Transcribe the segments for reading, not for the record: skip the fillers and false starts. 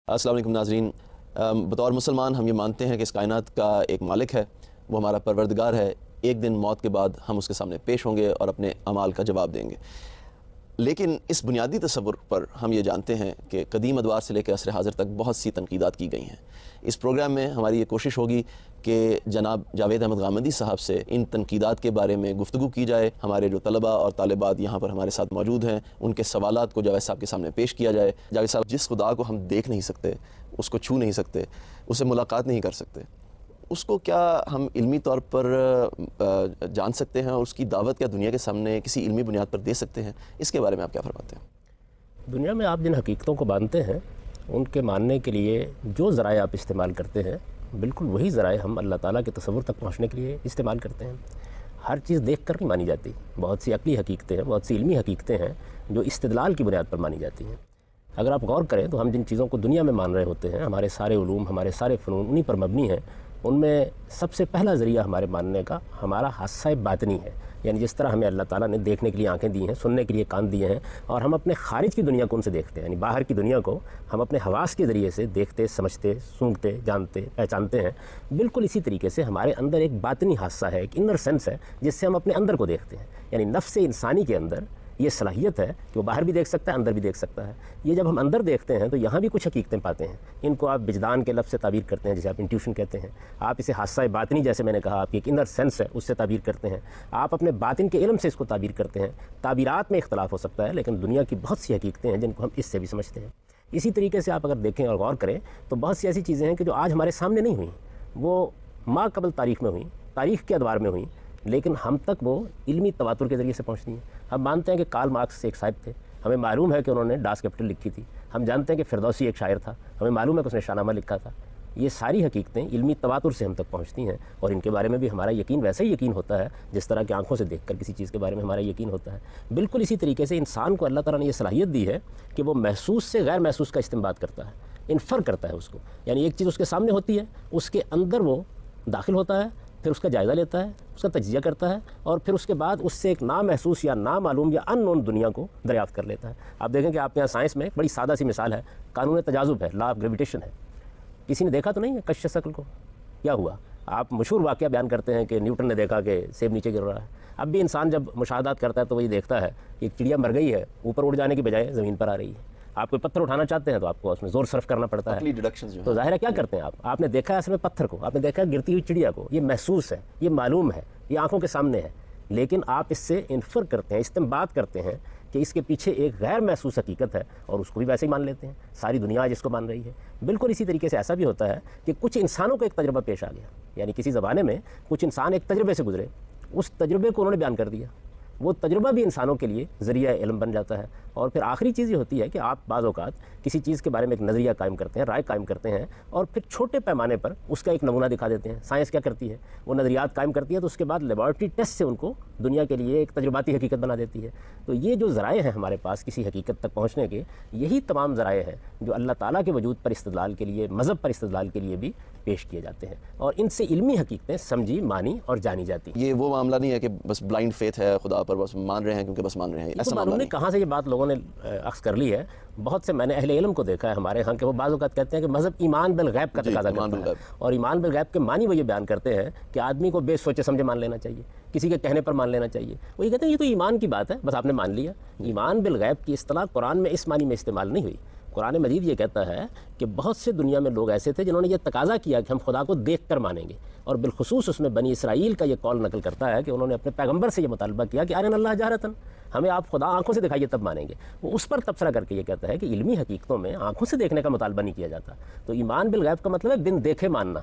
السلام علیکم ناظرین، بطور مسلمان ہم یہ مانتے ہیں کہ اس کائنات کا ایک مالک ہے، وہ ہمارا پروردگار ہے۔ ایک دن موت کے بعد ہم اس کے سامنے پیش ہوں گے اور اپنے اعمال کا جواب دیں گے۔ لیکن اس بنیادی تصور پر ہم یہ جانتے ہیں کہ قدیم ادوار سے لے کے عصر حاضر تک بہت سی تنقیدات کی گئی ہیں۔ اس پروگرام میں ہماری یہ کوشش ہوگی کہ جناب جاوید احمد غامدی صاحب سے ان تنقیدات کے بارے میں گفتگو کی جائے۔ ہمارے جو طلباء اور طالبات یہاں پر ہمارے ساتھ موجود ہیں، ان کے سوالات کو جاوید صاحب کے سامنے پیش کیا جائے۔ جاوید صاحب، جس خدا کو ہم دیکھ نہیں سکتے، اس کو چھو نہیں سکتے، اس سے ملاقات نہیں کر سکتے، اس کو کیا ہم علمی طور پر جان سکتے ہیں اور اس کی دعوت کیا دنیا کے سامنے کسی علمی بنیاد پر دے سکتے ہیں؟ اس کے بارے میں آپ کیا فرماتے ہیں؟ دنیا میں آپ جن حقیقتوں کو مانتے ہیں ان کے ماننے کے لیے جو ذرائع آپ استعمال کرتے ہیں، بالکل وہی ذرائع ہم اللہ تعالیٰ کے تصور تک پہنچنے کے لیے استعمال کرتے ہیں۔ ہر چیز دیکھ کر نہیں مانی جاتی، بہت سی عقلی حقیقتیں ہیں، بہت سی علمی حقیقتیں ہیں جو استدلال کی بنیاد پر مانی جاتی ہیں۔ اگر آپ غور کریں تو ہم جن چیزوں کو دنیا میں مان رہے ہوتے ہیں، ہمارے سارے علوم، ہمارے سارے فنون انہی پر مبنی ہیں۔ ان میں سب سے پہلا ذریعہ ہمارے ماننے کا ہمارا حاسہ باطنی ہے، یعنی جس طرح ہمیں اللہ تعالیٰ نے دیکھنے کے لیے آنکھیں دی ہیں، سننے کے لیے کان دیے ہیں، اور ہم اپنے خارج کی دنیا کو ان سے دیکھتے ہیں، یعنی باہر کی دنیا کو ہم اپنے حواس کے ذریعے سے دیکھتے، سمجھتے، سونگھتے، جانتے، پہچانتے ہیں۔ بالکل اسی طریقے سے ہمارے اندر ایک باطنی حاسہ ہے، ایک انر سینس ہے، جس سے ہم اپنے اندر کو دیکھتے ہیں۔ یعنی نفس انسانی کے اندر یہ صلاحیت ہے کہ وہ باہر بھی دیکھ سکتا ہے، اندر بھی دیکھ سکتا ہے۔ یہ جب ہم اندر دیکھتے ہیں تو یہاں بھی کچھ حقیقتیں پاتے ہیں۔ ان کو آپ وجدان کے لفظ سے تعبیر کرتے ہیں، جسے آپ انٹیوشن کہتے ہیں۔ آپ اسے حاسہ باطنی، جیسے میں نے کہا، آپ کی ایک انر سینس ہے، اس سے تعبیر کرتے ہیں۔ آپ اپنے باطن کے علم سے اس کو تعبیر کرتے ہیں۔ تعبیرات میں اختلاف ہو سکتا ہے، لیکن دنیا کی بہت سی حقیقتیں ہیں جن کو ہم اس سے بھی سمجھتے ہیں۔ اسی طریقے سے آپ اگر دیکھیں اور غور کریں تو بہت سی ایسی چیزیں ہیں کہ جو آج ہمارے سامنے نہیں ہوئیں، وہ ما قبل تاریخ میں ہوئیں، تاریخ کے ادوار میں ہوئیں، لیکن ہم تک وہ علمی تواتر کے ذریعے سے پہنچتی ہیں۔ ہم مانتے ہیں کہ کارل مارکس ایک صاحب تھے، ہمیں معلوم ہے کہ انہوں نے ڈاس کیپٹل لکھی تھی۔ ہم جانتے ہیں کہ فردوسی ایک شاعر تھا، ہمیں معلوم ہے کہ اس نے شاہ نامہ لکھا تھا۔ یہ ساری حقیقتیں علمی تواتر سے ہم تک پہنچتی ہیں، اور ان کے بارے میں بھی ہمارا یقین ویسا ہی یقین ہوتا ہے جس طرح کہ آنکھوں سے دیکھ کر کسی چیز کے بارے میں ہمارا یقین ہوتا ہے۔ بالکل اسی طریقے سے انسان کو اللہ تعالیٰ نے یہ صلاحیت دی ہے کہ وہ محسوس سے غیر محسوس کا استنباط کرتا ہے، انفر کرتا ہے اس کو۔ یعنی ایک چیز اس کے سامنے ہوتی ہے، اس کے اندر وہ داخل ہوتا ہے، پھر اس کا جائزہ لیتا ہے، اس کا تجزیہ کرتا ہے، اور پھر اس کے بعد اس سے ایک نامحسوس یا نامعلوم یا ان نون دنیا کو دریافت کر لیتا ہے۔ آپ دیکھیں کہ آپ کے یہاں سائنس میں ایک بڑی سادہ سی مثال ہے، قانون تجاذب ہے، لا آف گریویٹیشن ہے۔ کسی نے دیکھا تو نہیں ہے کشش شکل کو؟ کیا ہوا؟ آپ مشہور واقعہ بیان کرتے ہیں کہ نیوٹن نے دیکھا کہ سیب نیچے گر رہا ہے۔ اب بھی انسان جب مشاہدات کرتا ہے تو وہی دیکھتا ہے کہ ایک چڑیا مر گئی ہے، اوپر اڑ جانے کی بجائے زمین پر آ رہی ہے۔ آپ کوئی پتھر اٹھانا چاہتے ہیں تو آپ کو اس میں زور صرف کرنا پڑتا ہے، تو ظاہر ہے کیا کرتے ہیں آپ نے دیکھا ہے اس میں پتھر کو، آپ نے دیکھا ہے گرتی ہوئی چڑیا کو، یہ محسوس ہے، یہ معلوم ہے، یہ آنکھوں کے سامنے ہے، لیکن آپ اس سے انفر کرتے ہیں، استنباط کرتے ہیں کہ اس کے پیچھے ایک غیر محسوس حقیقت ہے، اور اس کو بھی ویسے ہی مان لیتے ہیں۔ ساری دنیا جس کو مان رہی ہے۔ بالکل اسی طریقے سے ایسا بھی ہوتا ہے کہ کچھ انسانوں کو ایک تجربہ پیش آ گیا، یعنی کسی زمانے میں کچھ انسان ایک تجربے سے گزرے، اس تجربے کو انہوں نے بیان کر دیا، وہ تجربہ بھی انسانوں کے لیے ذریعہ علم بن جاتا ہے۔ اور پھر آخری چیز یہ ہوتی ہے کہ آپ بعض اوقات کسی چیز کے بارے میں ایک نظریہ قائم کرتے ہیں، رائے قائم کرتے ہیں، اور پھر چھوٹے پیمانے پر اس کا ایک نمونہ دکھا دیتے ہیں۔ سائنس کیا کرتی ہے؟ وہ نظریات قائم کرتی ہے تو اس کے بعد لیبارٹری ٹیسٹ سے ان کو دنیا کے لیے ایک تجرباتی حقیقت بنا دیتی ہے۔ تو یہ جو ذرائع ہیں ہمارے پاس کسی حقیقت تک پہنچنے کے، یہی تمام ذرائع ہیں جو اللہ تعالیٰ کے وجود پر استدلال کے لیے، مذہب پر استدلال کے لیے بھی پیش کیے جاتے ہیں، اور ان سے علمی حقیقتیں سمجھی، مانی اور جانی جاتی ہیں۔ یہ وہ معاملہ نہیں ہے کہ بس بلائنڈ فیتھ ہے، خدا پر بس مان رہے ہیں کیونکہ بس مان رہے ہیں، ایسا معاملہ نہیں۔ کہاں سے یہ بات لوگوں نے اخذ کر لی ہے؟ بہت سے میں نے اہل علم کو دیکھا ہے ہمارے ہاں کہ وہ بعض اوقات کہتے ہیں کہ مذہب ایمان بالغیب کا تقاضا کرتا ہے، اور ایمان بالغیب کے معنی وہ یہ بیان کرتے ہیں کہ آدمی کو بے سوچے سمجھے مان لینا چاہیے، کسی کے کہنے پر مان لینا چاہیے۔ وہ یہ کہتے ہیں یہ تو ایمان کی بات ہے، بس آپ نے مان لیا۔ ایمان بالغیب کی اصطلاح قرآن میں اس معنی میں استعمال نہیں ہوئی۔ قرآن مجید یہ کہتا ہے کہ بہت سے دنیا میں لوگ ایسے تھے جنہوں نے یہ تقاضا کیا کہ ہم خدا کو دیکھ کر مانیں گے، اور بالخصوص اس میں بنی اسرائیل کا یہ قول نقل کرتا ہے کہ انہوں نے اپنے پیغمبر سے یہ مطالبہ کیا کہ ارنا اللہ جہرتاً، ہمیں آپ خدا آنکھوں سے دکھائیے تب مانیں گے۔ وہ اس پر تبصرہ کر کے یہ کہتا ہے کہ علمی حقیقتوں میں آنکھوں سے دیکھنے کا مطالبہ نہیں کیا جاتا۔ تو ایمان بالغیب کا مطلب ہے بن دیکھے ماننا،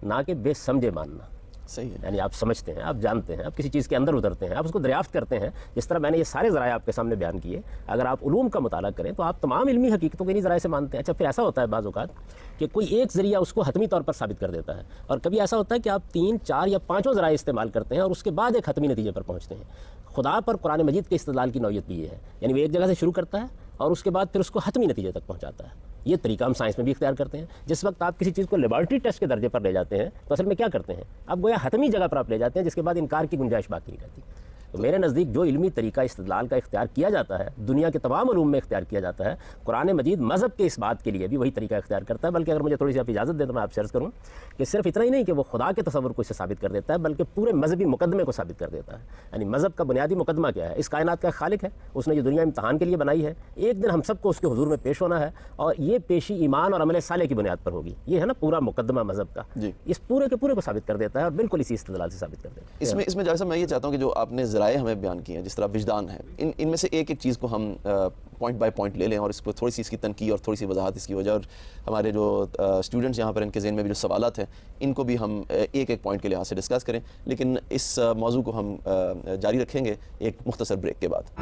نہ کہ بے سمجھے ماننا۔ صحیح ہے، یعنی آپ سمجھتے ہیں، آپ جانتے ہیں، آپ کسی چیز کے اندر اترتے ہیں، آپ اس کو دریافت کرتے ہیں۔ جس طرح میں نے یہ سارے ذرائع آپ کے سامنے بیان کیے، اگر آپ علوم کا مطالعہ کریں تو آپ تمام علمی حقیقتوں کے انہی ذرائع سے مانتے ہیں۔ اچھا، پھر ایسا ہوتا ہے بعض اوقات کہ کوئی ایک ذریعہ اس کو حتمی طور پر ثابت کر دیتا ہے، اور کبھی ایسا ہوتا ہے کہ آپ 3، 4 یا 5 ذرائع استعمال کرتے ہیں اور اس کے بعد ایک حتمی نتیجے پر پہنچتے ہیں۔ خدا پر قرآن مجید کے استدلال کی نوعیت بھی یہ ہے، یعنی وہ ایک جگہ سے شروع کرتا ہے اور اس کے بعد پھر اس کو حتمی نتیجے تک پہنچاتا ہے۔ یہ طریقہ ہم سائنس میں بھی اختیار کرتے ہیں۔ جس وقت آپ کسی چیز کو لیبارٹری ٹیسٹ کے درجے پر لے جاتے ہیں تو اصل میں کیا کرتے ہیں؟ آپ گویا حتمی جگہ پر آپ لے جاتے ہیں، جس کے بعد انکار کی گنجائش باقی نہیں رہتی۔ تو میرے نزدیک جو علمی طریقہ استدلال کا اختیار کیا جاتا ہے دنیا کے تمام علوم میں اختیار کیا جاتا ہے، قرآن مجید مذہب کے اس بات کے لیے بھی وہی طریقہ اختیار کرتا ہے، بلکہ اگر مجھے تھوڑی سی آپ اجازت دیں تو میں آپ سے عرض کروں کہ صرف اتنا ہی نہیں کہ وہ خدا کے تصور کو اسے ثابت کر دیتا ہے، بلکہ پورے مذہبی مقدمے کو ثابت کر دیتا ہے۔ یعنی مذہب کا بنیادی مقدمہ کیا ہے؟ اس کائنات کا خالق ہے، اس نے یہ دنیا امتحان کے لیے بنائی ہے، ایک دن ہم سب کو اس کے حضور میں پیش ہونا ہے، اور یہ پیشی ایمان اور عمل صالح کی بنیاد پر ہوگی۔ یہ ہے نا پورا مقدمہ مذہب کا، اس پورے کے پورے کو ثابت کر دیتا ہے اور بالکل اسی استدلال سے ثابت کر دیتا ہے۔ اس میں جیسا میں یہ چاہتا ہوں کہ جو آپ نے ذرائع ہمیں بیان کیے ہیں، جس طرح وجدان ہے، ان میں سے ایک ایک چیز کو ہم پوائنٹ بائی پوائنٹ لے لیں اور اس کو تھوڑی سی اس کی تنقید اور تھوڑی سی وضاحت اس کی ہو جائے، اور ہمارے جو اسٹوڈنٹس یہاں پر ان کے ذہن میں بھی جو سوالات ہیں ان کو بھی ہم ایک ایک پوائنٹ کے لحاظ سے ڈسکس کریں، لیکن اس موضوع کو ہم جاری رکھیں گے ایک مختصر بریک کے بعد۔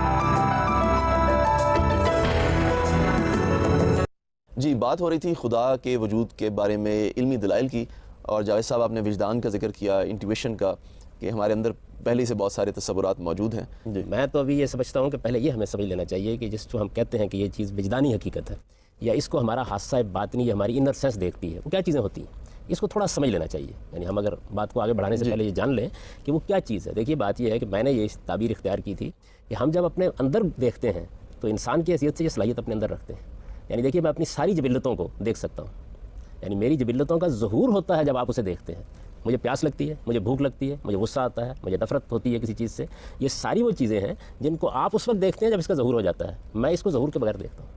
جی، بات ہو رہی تھی خدا کے وجود کے بارے میں علمی دلائل کی، اور جاوید صاحب آپ نے وجدان کا ذکر کیا، انٹیویشن کا، کہ ہمارے اندر پہلے سے بہت سارے تصورات موجود ہیں۔ جی، میں تو ابھی یہ سمجھتا ہوں کہ پہلے یہ ہمیں سمجھ لینا چاہیے کہ جس کو ہم کہتے ہیں کہ یہ چیز وجدانی حقیقت ہے، یا اس کو ہمارا حادثہ باطنی یا ہماری انر سینس دیکھتی ہے، وہ کیا چیزیں ہوتی ہیں، اس کو تھوڑا سمجھ لینا چاہیے۔ یعنی ہم اگر بات کو آگے بڑھانے سے پہلے یہ جان لیں کہ وہ کیا چیز ہے۔ دیکھیے بات یہ ہے کہ میں نے یہ تعبیر اختیار کی تھی کہ ہم جب اپنے اندر دیکھتے ہیں تو انسان کی حیثیت سے یہ صلاحیت اپنے اندر رکھتے ہیں۔ یعنی دیکھیے میں اپنی ساری جبلتوں کو دیکھ سکتا ہوں، یعنی میری جبلتوں کا ظہور ہوتا ہے جب آپ اسے دیکھتے ہیں۔ مجھے پیاس لگتی ہے، مجھے بھوک لگتی ہے، مجھے غصہ آتا ہے، مجھے نفرت ہوتی ہے کسی چیز سے، یہ ساری وہ چیزیں ہیں جن کو آپ اس وقت دیکھتے ہیں جب اس کا ظہور ہو جاتا ہے۔ میں اس کو ظہور کے بغیر دیکھتا ہوں،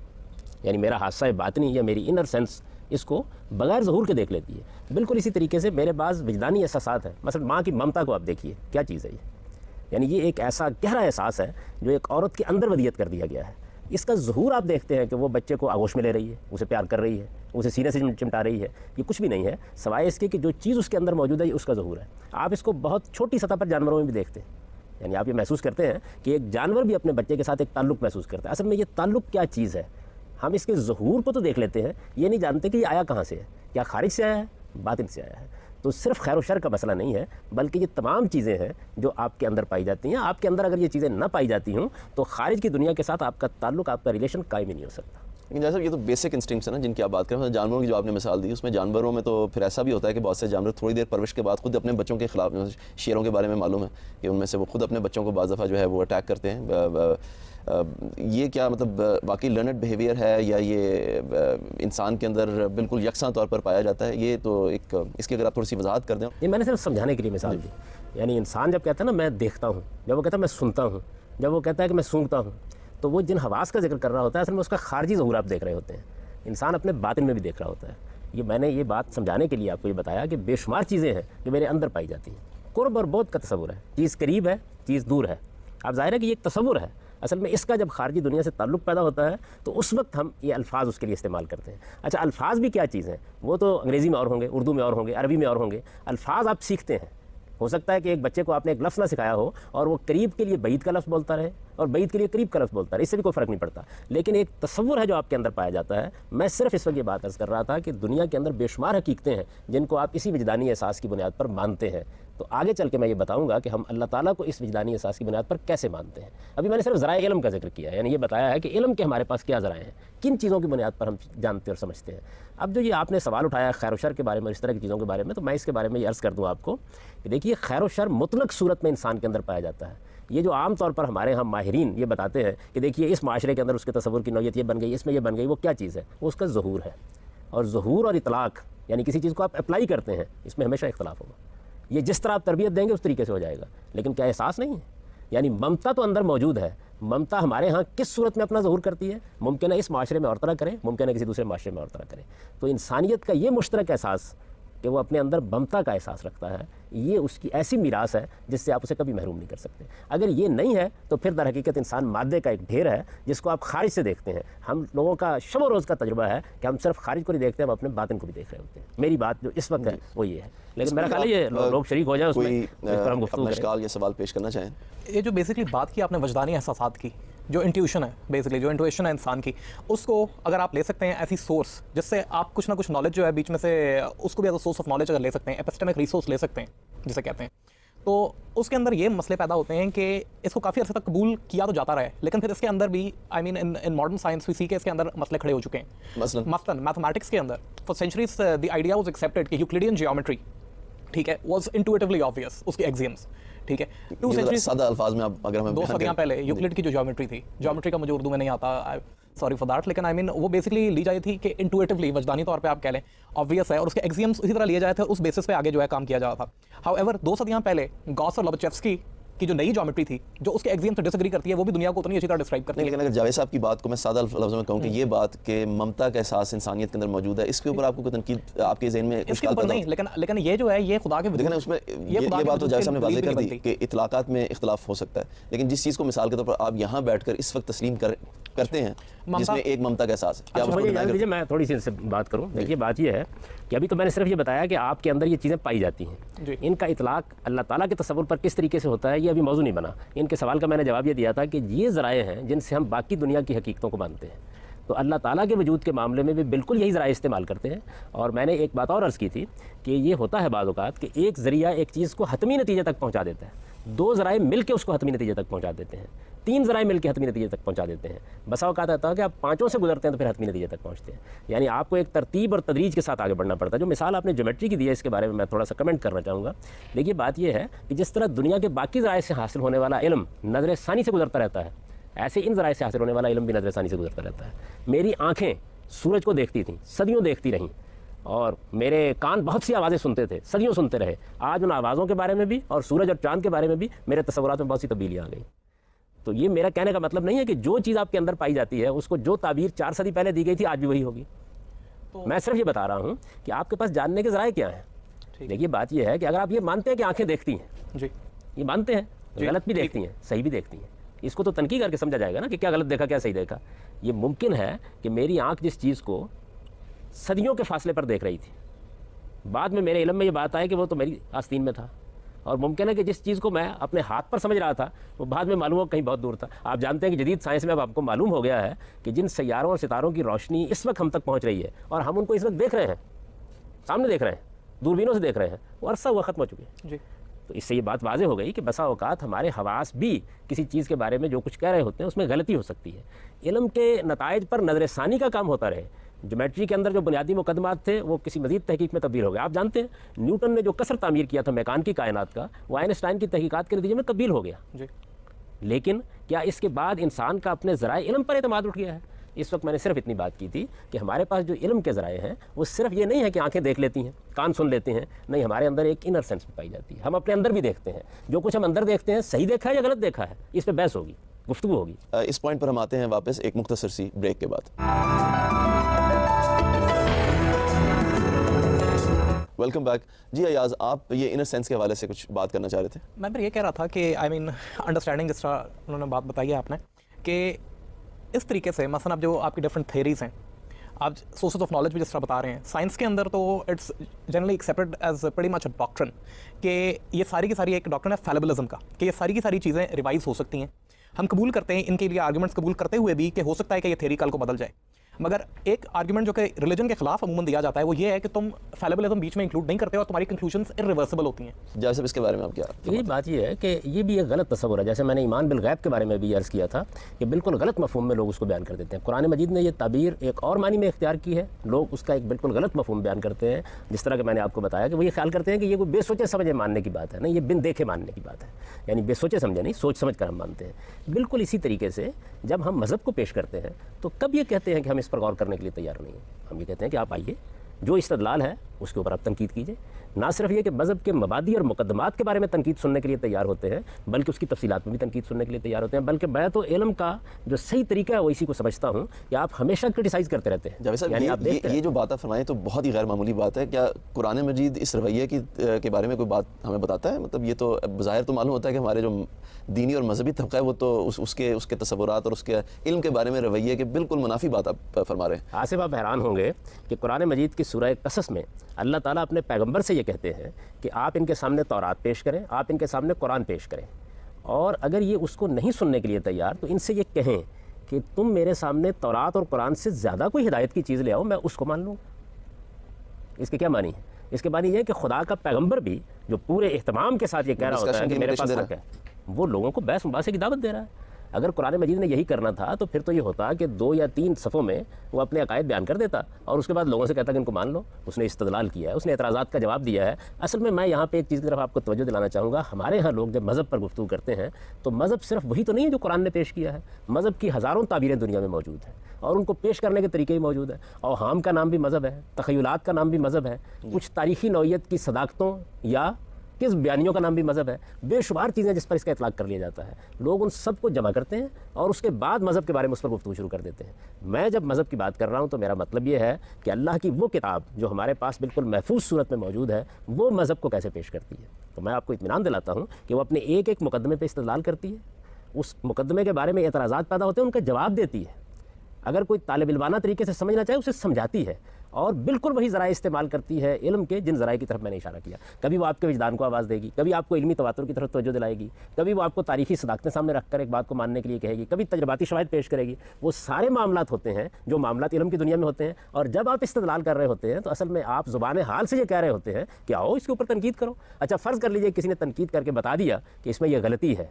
یعنی میرا حادثہ باطنی یا میری انر سینس اس کو بغیر ظہور کے دیکھ لیتی ہے۔ بالکل اسی طریقے سے میرے بعض وجدانی احساسات ہیں، مثلا ماں کی ممتا کو آپ دیکھیے، کیا چیز ہے یہ؟ یعنی یہ ایک ایسا گہرا احساس ہے جو ایک عورت کے اندر ودیت کر دیا گیا ہے۔ اس کا ظہور آپ دیکھتے ہیں کہ وہ بچے کو آغوش میں لے رہی ہے، اسے پیار کر رہی ہے، اسے سینے سے چمٹا رہی ہے، یہ کچھ بھی نہیں ہے سوائے اس کے کہ جو چیز اس کے اندر موجود ہے یہ اس کا ظہور ہے۔ آپ اس کو بہت چھوٹی سطح پر جانوروں میں بھی دیکھتے ہیں، یعنی آپ یہ محسوس کرتے ہیں کہ ایک جانور بھی اپنے بچے کے ساتھ ایک تعلق محسوس کرتا ہے۔ اصل میں یہ تعلق کیا چیز ہے؟ ہم اس کے ظہور کو تو دیکھ لیتے ہیں، یہ نہیں جانتے کہ یہ آیا کہاں سے ہے، کیا خارج سے آیا ہے، باطن سے آیا ہے۔ تو صرف خیر و شر کا مسئلہ نہیں ہے، بلکہ یہ تمام چیزیں ہیں جو آپ کے اندر پائی جاتی ہیں۔ آپ کے اندر اگر یہ چیزیں نہ پائی جاتی ہوں تو خارج کی دنیا کے ساتھ آپ کا تعلق، آپ کا ریلیشن قائم ہی نہیں ہو سکتا۔ لیکن جیسا یہ تو بیسک انسٹنکٹس ہیں نا جن کی آپ بات کریں، جانوروں کی جو آپ نے مثال دی، اس میں جانوروں میں تو پھر ایسا بھی ہوتا ہے کہ بہت سے جانور تھوڑی دیر پرورش کے بعد خود اپنے بچوں کے خلاف، شیروں کے بارے میں معلوم ہے کہ ان میں سے وہ خود اپنے بچوں کو بعض دفعہ جو ہے وہ اٹیک کرتے ہیں۔ یہ کیا مطلب واقعی لرنڈ بیہیویئر ہے یا یہ انسان کے اندر بالکل یکساں طور پر پایا جاتا ہے؟ یہ تو ایک اس کی اگر آپ تھوڑی سی وضاحت کر دیں۔ یہ میں نے صرف سمجھانے کے لیے مثال دی۔ یعنی انسان جب کہتا ہے نا میں دیکھتا ہوں، جب وہ کہتا ہے میں سنتا ہوں، جب وہ کہتا ہے کہ میں سونگتا ہوں، تو وہ جن حواس کا ذکر کر رہا ہوتا ہے اصل میں اس کا خارجی ظہور آپ دیکھ رہے ہوتے ہیں۔ انسان اپنے باطن میں بھی دیکھ رہا ہوتا ہے۔ یہ میں نے یہ بات سمجھانے کے لیے آپ کو یہ بتایا کہ بے شمار چیزیں ہیں جو میرے اندر پائی جاتی ہیں۔ قرب اور بعد کا تصور ہے، چیز قریب ہے، چیز دور ہے۔ اب ظاہر ہے کہ یہ ایک تصور ہے، اصل میں اس کا جب خارجی دنیا سے تعلق پیدا ہوتا ہے تو اس وقت ہم یہ الفاظ اس کے لیے استعمال کرتے ہیں۔ اچھا، الفاظ بھی کیا چیز ہیں؟ وہ تو انگریزی میں اور ہوں گے، اردو میں اور ہوں گے، عربی میں اور ہوں گے۔ الفاظ آپ سیکھتے ہیں۔ ہو سکتا ہے کہ ایک بچے کو آپ نے ایک لفظ نہ سکھایا ہو اور وہ قریب کے لیے بعید کا لفظ بولتا رہے اور بعید کے لیے قریب کا لفظ بولتا رہے، اس سے بھی کوئی فرق نہیں پڑتا، لیکن ایک تصور ہے جو آپ کے اندر پایا جاتا ہے۔ میں صرف اس وقت یہ بات عرض کر رہا تھا کہ دنیا کے اندر بے شمار حقیقتیں ہیں جن کو آپ اسی وجدانی احساس کی بنیاد پر مانتے ہیں۔ تو آگے چل کے میں یہ بتاؤں گا کہ ہم اللہ تعالیٰ کو اس وجدانی احساس کی بنیاد پر کیسے مانتے ہیں۔ ابھی میں نے صرف ذرائع علم کا ذکر کیا ہے، یعنی یہ بتایا ہے کہ علم کے ہمارے پاس کیا ذرائع ہیں، کن چیزوں کی بنیاد پر ہم جانتے اور سمجھتے ہیں۔ اب جو یہ آپ نے سوال اٹھایا خیر و شر کے بارے میں، اس طرح کی چیزوں کے بارے میں، تو میں اس کے بارے میں یہ عرض کر دوں آپ کو کہ دیکھیے خیر و شر مطلق صورت میں انسان کے اندر پایا جاتا ہے۔ یہ جو عام طور پر ہمارے ہاں ماہرین یہ بتاتے ہیں کہ دیکھیے اس معاشرے کے اندر اس کے تصور کی نوعیت یہ بن گئی، اس میں یہ بن گئی، وہ کیا چیز ہے؟ وہ اس کا ظہور ہے۔ اور ظہور اور اطلاق یعنی کسی چیز کو آپ اپلائی کرتے ہیں، اس میں ہمیشہ اختلاف ہوگا۔ یہ جس طرح آپ تربیت دیں گے اس طریقے سے ہو جائے گا، لیکن کیا احساس نہیں ہے؟ یعنی ممتا تو اندر موجود ہے۔ ممتا ہمارے ہاں کس صورت میں اپنا ظہور کرتی ہے؟ ممکن ہے اس معاشرے میں اور طرح کرے، ممکن ہے کسی دوسرے معاشرے میں اور طرح کرے۔ تو انسانیت کا یہ مشترک احساس کہ وہ اپنے اندر ممتا کا احساس رکھتا ہے، یہ اس کی ایسی میراث ہے جس سے آپ اسے کبھی محروم نہیں کر سکتے۔ اگر یہ نہیں ہے تو پھر در حقیقت انسان مادے کا ایک ڈھیر ہے جس کو آپ خارج سے دیکھتے ہیں۔ ہم لوگوں کا شب و روز کا تجربہ ہے کہ ہم صرف خارج کو نہیں دیکھتے، ہم اپنے باطن کو بھی دیکھ رہے ہوتے ہیں۔ میری بات جو اس وقت ہے وہ یہ ہے، لیکن میرا خیال ہے یہ لوگ شریک ہو جائیں اس میں، اس پر ہم گفتگو کریں۔ اشکال یا سوال پیش کرنا چاہیں؟ یہ جو بیسکلی بات کی آپ نے وجدانی احساسات کی، جو انٹیوشن ہے، بیسکلی جو انٹویشن ہے انسان کی، اس کو اگر آپ لے سکتے ہیں ایسی سورس جس سے آپ کچھ نہ کچھ نالج جو ہے بیچ میں سے، اس کو بھی as a source of knowledge اگر لے سکتے ہیں، ایپسٹیمک ریسورس لے سکتے ہیں جسے کہتے ہیں، تو اس کے اندر یہ مسئلے پیدا ہوتے ہیں کہ اس کو کافی عرصے تک قبول کیا تو جاتا رہا ہے، لیکن پھر اس کے اندر بھی ان ماڈرن سائنس وی سی کے اس کے اندر مسئلے کھڑے ہو چکے ہیں۔ مثلاً میتھمیٹکس کے اندر for centuries the idea was accepted کہ یوکلیڈین جیومیٹری، ٹھیک ہے، واز انٹویٹیولی آبویس، اس کے ایگزیمس، ٹھیک ہے 2 سینچری سادہ الفاظ میں آپ اگر ہمیں 2 صدیاں پہلے یوکلڈ کی جو جیومیٹری تھی، جیومیٹری کا مجھے اردو میں نہیں آتا، سوری فار دیٹ، لیکن آئی مین وہ بیسکلی لی جاتی تھی کہ انٹویٹیولی وجدانی طور پہ آپ کہہ لیں آبویس ہے، اور اس کے ایگزیمس اسی طرح لیے جائے تھے، اس بیسس پہ آگے جو ہے کام کیا جاتا تھا. ہاؤ ایور 2 صدیاں پہلے گاس اور لوبچیفسکی کی جو نئی جیومیٹری تھی جو اس کے ایگزیم سے ڈس ایگری کرتی ہے، وہ بھی دنیا کو اتنی اچھی طرح ڈسکرائب کرتی ہے. لیکن اگر جاوید صاحب کی بات کو میں سادہ لفظوں میں کہوں کہ یہ بات کہ ممتا کا احساس انسانیت کے اندر موجود ہے، اس کے اوپر آپ کو کوئی تنقید آپ کے ذہن میں اس کے اوپر نہیں، لیکن یہ جو ہے یہ خدا کے لیکن اس میں یہ بات تو جاوید صاحب نے واضح کر دی کہ اطلاقات میں اختلاف ہو سکتا ہے، لیکن جس چیز کو مثال کے طور پر آپ یہاں بیٹھ کر اس وقت تسلیم کرتے ہیں جس میں ایک ممتا کا احساس ہے، کیا آپ اس کو ڈینائی کرتے ہیں؟ میں تھوڑی سی ان سے بات کروں. دیکھیے بات یہ ہے کہ ابھی تو میں نے صرف یہ بتایا کہ آپ کے اندر یہ چیزیں پائی جاتی ہیں، ان کا اطلاق اللہ تعالیٰ کے تصور پر کس طریقے سے ہوتا ہے یہ ابھی موضوع نہیں بنا. ان کے سوال کا میں نے جواب یہ دیا تھا کہ یہ ذرائع ہیں جن سے ہم باقی دنیا کی حقیقتوں کو مانتے ہیں، تو اللہ تعالیٰ کے وجود کے معاملے میں بھی بالکل یہی ذرائع استعمال کرتے ہیں. اور میں نے ایک بات اور عرض کی تھی کہ یہ ہوتا ہے بعض اوقات کہ ایک ذریعہ ایک چیز کو حتمی نتیجے تک پہنچا دیتا ہے، 2 ذرائع مل کے اس کو حتمی نتیجے تک پہنچا دیتے ہیں، 3 ذرائع مل کے حتمی نتیجے تک پہنچا دیتے ہیں. بسا اوقات آتا ہے کہ آپ 5 سے گزرتے ہیں تو پھر حتمی نتیجے تک پہنچتے ہیں. یعنی آپ کو ایک ترتیب اور تدریج کے ساتھ آگے بڑھنا پڑتا ہے. جو مثال آپ نے جیومیٹری کی دی ہے اس کے بارے میں تھوڑا سا کمنٹ کرنا چاہوں گا. دیکھیے بات یہ ہے کہ جس طرح دنیا کے باقی ذرائع سے حاصل ہونے والا علم نظر ثانی سے گزرتا رہتا ہے، ایسے ان ذرائع سے حاصل ہونے والا علم بھی نظر ثانی سے گزرتا رہتا ہے. میری آنکھیں سورج کو دیکھتی تھیں، صدیوں دیکھتی رہیں، اور میرے کان بہت سی آوازیں سنتے تھے، صدیوں سنتے رہے. آج ان آوازوں کے بارے میں بھی اور سورج اور چاند کے بارے میں بھی میرے تصورات میں بہت سی تبدیلیاں آ گئیں. تو یہ میرا کہنے کا مطلب نہیں ہے کہ جو چیز آپ کے اندر پائی جاتی ہے اس کو جو تعبیر 4 صدی پہلے دی گئی تھی آج بھی وہی ہوگی. میں صرف یہ بتا رہا ہوں کہ آپ کے پاس جاننے کے ذرائع کیا ہیں. دیکھیے بات یہ ہے کہ اگر آپ یہ مانتے ہیں کہ آنکھیں دیکھتی ہیں، جی یہ مانتے ہیں، غلط بھی دیکھتی ہیں صحیح بھی دیکھتی ہیں، اس کو تو تنقید کر کے سمجھا جائے گا نا کہ کیا غلط دیکھا کیا صحیح دیکھا. یہ ممکن ہے کہ میری آنکھ جس چیز کو صدیوں کے فاصلے پر دیکھ رہی تھی، بعد میں میرے علم میں یہ بات آئی کہ وہ تو میری آستین میں تھا، اور ممکن ہے کہ جس چیز کو میں اپنے ہاتھ پر سمجھ رہا تھا وہ بعد میں معلوم ہو کہیں بہت دور تھا. آپ جانتے ہیں کہ جدید سائنس میں اب آپ کو معلوم ہو گیا ہے کہ جن سیاروں اور ستاروں کی روشنی اس وقت ہم تک پہنچ رہی ہے اور ہم ان کو اس وقت دیکھ رہے ہیں، سامنے دیکھ رہے ہیں، دوربینوں سے دیکھ رہے ہیں، وہ عرصہ ہوا ختم ہو چکے ہیں. جی تو اس سے یہ بات واضح ہو گئی کہ بسا اوقات ہمارے حواس بھی کسی چیز کے بارے میں جو کچھ کہہ رہے ہوتے ہیں اس میں غلطی ہو سکتی ہے. علم کے نتائج پر نظر ثانی کا کام ہوتا رہے. جیومیٹری کے اندر جو بنیادی مقدمات تھے وہ کسی مزید تحقیق میں تبدیل ہو گئے. آپ جانتے ہیں نیوٹن نے جو کثر تعمیر کیا تھا میکان کی کائنات کا، وہ آئنسٹائن کی تحقیقات کے نتیجے میں تبدیل ہو گیا. جی لیکن کیا اس کے بعد انسان کا اپنے ذرائع علم پر اعتماد اٹھ گیا ہے؟ اس وقت میں نے صرف اتنی بات کی تھی کہ ہمارے پاس جو علم کے ذرائع ہیں وہ صرف یہ نہیں ہے کہ آنکھیں دیکھ لیتی ہیں، کان سن لیتے ہیں، نہیں، ہمارے اندر ایک انر سینس بھی پائی جاتی ہے. ہم اپنے اندر بھی دیکھتے ہیں، جو کچھ ہم اندر دیکھتے ہیں صحیح دیکھا ہے یا غلط دیکھا ہے، اس پہ بحث ہوگی، گفتگو ہوگی. اس پوائنٹ پر ہم آتے ہیں واپس ایک مختصر سی بریک کے بعد. Welcome back. جی ایاز، آپ یہ انر سینس کے حوالے سے کچھ بات کرنا چاہ رہے تھے. میں پھر یہ کہہ رہا تھا کہ آئی مین انڈرسٹینڈنگ جس طرح انہوں نے بات بتائی ہے آپ نے کہ اس طریقے سے مثلا اب جو آپ کی ڈفرینٹ تھیریز ہیں، آپ سورسز آف نالج بھی جس طرح بتا رہے ہیں، سائنس کے اندر تو it's generally accepted as pretty much a doctrine کہ یہ ساری کی ساری ایک ڈاکٹرن ہے فیلیبلزم کا، کہ یہ ساری کی ساری چیزیں ریوائز ہو سکتی ہیں. ہم قبول کرتے ہیں ان کے لیے آرگومنٹس قبول کرتے ہوئے بھی کہ ہو سکتا ہے کہ یہ تھیری کل کو بدل جائے. مگر ایک آرگومنٹ جو کہ ریلیجن کے خلاف عموماً دیا جاتا ہے وہ یہ ہے کہ تم فیلیبلزم بیچ میں انکلوڈ نہیں کرتے اور تمہاری کنکلوژنس ارریورسبل ہوتی ہیں. جیسے اس کے بارے میں آپ کیا؟ یہ بات یہ ہے کہ یہ بھی ایک غلط تصور ہے. جیسے میں نے ایمان بالغیب کے بارے میں بھی عرض کیا تھا کہ بالکل غلط مفہوم میں لوگ اس کو بیان کر دیتے ہیں. قرآن مجید نے یہ تعبیر ایک اور معنی میں اختیار کی ہے، لوگ اس کا ایک بالکل غلط مفہوم بیان کرتے ہیں. جس طرح کہ میں نے آپ کو بتایا کہ وہ یہ خیال کرتے ہیں کہ یہ کوئی بے سوچے سمجھے ماننے کی بات ہے، نہیں، یہ بن دیکھے ماننے کی بات ہے. یعنی بے سوچے سمجھے نہیں، سوچ سمجھ کر ہم مانتے ہیں. بالکل اسی طریقے سے جب ہم مذہب کو پیش کرتے ہیں تو کب یہ کہتے ہیں کہ ہم اس پر غور کرنے کے لیے تیار نہیں ہیں. ہم یہ کہتے ہیں کہ آپ آئیے، جو استدلال ہے اس کے اوپر آپ تنقید کیجیے. نہ صرف یہ کہ مذہب کے مبادی اور مقدمات کے بارے میں تنقید سننے کے لیے تیار ہوتے ہیں بلکہ اس کی تفصیلات میں بھی تنقید سننے کے لیے تیار ہوتے ہیں. بلکہ میں تو علم کا جو صحیح طریقہ ہے وہ اسی کو سمجھتا ہوں کہ آپ ہمیشہ کرٹیسائز کرتے رہتے ہیں. جاوید صاحب، یعنی آپ یہ جو بات آپ فرمائیں تو بہت ہی غیر معمولی بات ہے. کیا قرآن مجید اس رویے کے بارے میں کوئی بات ہمیں بتاتا ہے؟ مطلب یہ تو بظاہر تو معلوم ہوتا ہے کہ ہمارے جو دینی اور مذہبی طبقہ ہے وہ تو اس کے تصورات اور اس کے علم کے بارے میں رویے کے بالکل منافی بات آپ فرما رہے ہیں. آصف، آپ حیران ہوں گے کہ قرآن مجید کی سورہ قصص میں اللہ تعالیٰ اپنے پیغمبر سے یہ کہتے ہیں کہ آپ ان کے سامنے تورات پیش کریں، آپ ان کے سامنے قرآن پیش کریں، اور اگر یہ اس کو نہیں سننے کے لیے تیار تو ان سے یہ کہیں کہ تم میرے سامنے تورات اور قرآن سے زیادہ کوئی ہدایت کی چیز لے آؤ، میں اس کو مان لوں. اس کے کیا معنی ہے؟ اس کے معنی یہ ہے کہ خدا کا پیغمبر بھی جو پورے اہتمام کے ساتھ یہ کہہ رہا ہوتا ہے کہ میرے پاس حق ہے، وہ لوگوں کو بحث مباحثے کی دعوت دے رہا ہے. اگر قرآن مجید نے یہی کرنا تھا تو پھر تو یہ ہوتا کہ 2 یا 3 صفوں میں وہ اپنے عقائد بیان کر دیتا اور اس کے بعد لوگوں سے کہتا کہ ان کو مان لو. اس نے استدلال کیا ہے, اس نے اعتراضات کا جواب دیا ہے. اصل میں یہاں پہ ایک چیز کی طرف آپ کو توجہ دلانا چاہوں گا. ہمارے ہاں لوگ جب مذہب پر گفتگو کرتے ہیں تو مذہب صرف وہی تو نہیں ہے جو قرآن نے پیش کیا ہے. مذہب کی ہزاروں تعبیریں دنیا میں موجود ہیں اور ان کو پیش کرنے کے طریقے بھی موجود ہیں. اوہام کا نام بھی مذہب ہے, تخیلات کا نام بھی مذہب ہے, کچھ تاریخی نوعیت کی صداقتوں یا کس بیانیوں کا نام بھی مذہب ہے. بے شمار چیزیں جس پر اس کا اطلاق کر لیا جاتا ہے. لوگ ان سب کو جمع کرتے ہیں اور اس کے بعد مذہب کے بارے میں اس پر گفتگو شروع کر دیتے ہیں. میں جب مذہب کی بات کر رہا ہوں تو میرا مطلب یہ ہے کہ اللہ کی وہ کتاب جو ہمارے پاس بالکل محفوظ صورت میں موجود ہے وہ مذہب کو کیسے پیش کرتی ہے. تو میں آپ کو اطمینان دلاتا ہوں کہ وہ اپنے ایک ایک مقدمے پہ استدلال کرتی ہے, اس مقدمے کے بارے میں اعتراضات پیدا ہوتے ہیں, ان کا جواب دیتی ہے. اگر کوئی طالب علمانہ طریقے سے سمجھنا چاہے اسے سمجھاتی ہے اور بالکل وہی ذرائع استعمال کرتی ہے علم کے جن ذرائع کی طرف میں نے اشارہ کیا. کبھی وہ آپ کے وجدان کو آواز دے گی, کبھی آپ کو علمی تواتر کی طرف توجہ دلائے گی, کبھی وہ آپ کو تاریخی صداقتیں سامنے رکھ کر ایک بات کو ماننے کے لیے کہے گی, کبھی تجرباتی شواہد پیش کرے گی. وہ سارے معاملات ہوتے ہیں جو معاملات علم کی دنیا میں ہوتے ہیں. اور جب آپ استدلال کر رہے ہوتے ہیں تو اصل میں آپ زبان حال سے یہ کہہ رہے ہوتے ہیں کہ آؤ اس کے اوپر تنقید کرو. اچھا فرض کر لیجئے کسی نے تنقید کر کے بتا دیا کہ اس میں یہ غلطی ہے,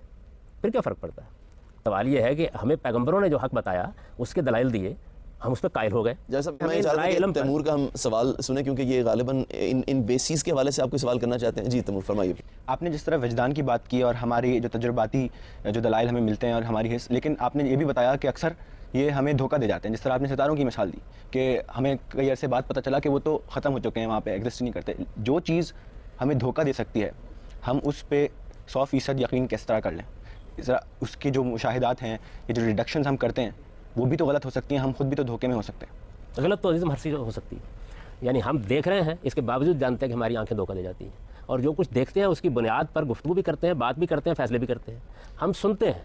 پھر کیا فرق پڑتا ہے؟ سوال یہ ہے کہ ہمیں پیغمبروں نے جو حق بتایا اس کے دلائل دیے, ہم اس پہ قائل ہو گئے. جیسا میں چاہ رہا ہوں کہ تیمور کا ہم سوال سنیں کیونکہ یہ غالباً ان بیسیز کے حوالے سے آپ کو سوال کرنا چاہتے ہیں. جی تیمور فرمائیے. آپ نے جس طرح وجدان کی بات کی اور ہماری جو تجرباتی جو دلائل ہمیں ملتے ہیں اور ہماری حص, لیکن آپ نے یہ بھی بتایا کہ اکثر یہ ہمیں دھوکہ دے جاتے ہیں. جس طرح آپ نے ستاروں کی مثال دی کہ ہمیں کئی عرصے بعد پتہ چلا کہ وہ تو ختم ہو چکے ہیں, وہاں پہ ایگزسٹ نہیں کرتے. جو چیز ہمیں دھوکہ دے سکتی ہے ہم اس پہ 100% یقین کس طرح کر لیں؟ ذرا اس کی جو مشاہدات ہیں, یہ جو ریڈکشنز ہم کرتے ہیں وہ بھی تو غلط ہو سکتی ہیں, ہم خود بھی تو دھوکے میں ہو سکتے ہیں. غلط تو عزیزم ہر چیز ہو سکتی ہے. یعنی ہم دیکھ رہے ہیں, اس کے باوجود جانتے ہیں کہ ہماری آنکھیں دھوکہ دے جاتی ہیں, اور جو کچھ دیکھتے ہیں اس کی بنیاد پر گفتگو بھی کرتے ہیں, بات بھی کرتے ہیں, فیصلے بھی کرتے ہیں. ہم سنتے ہیں,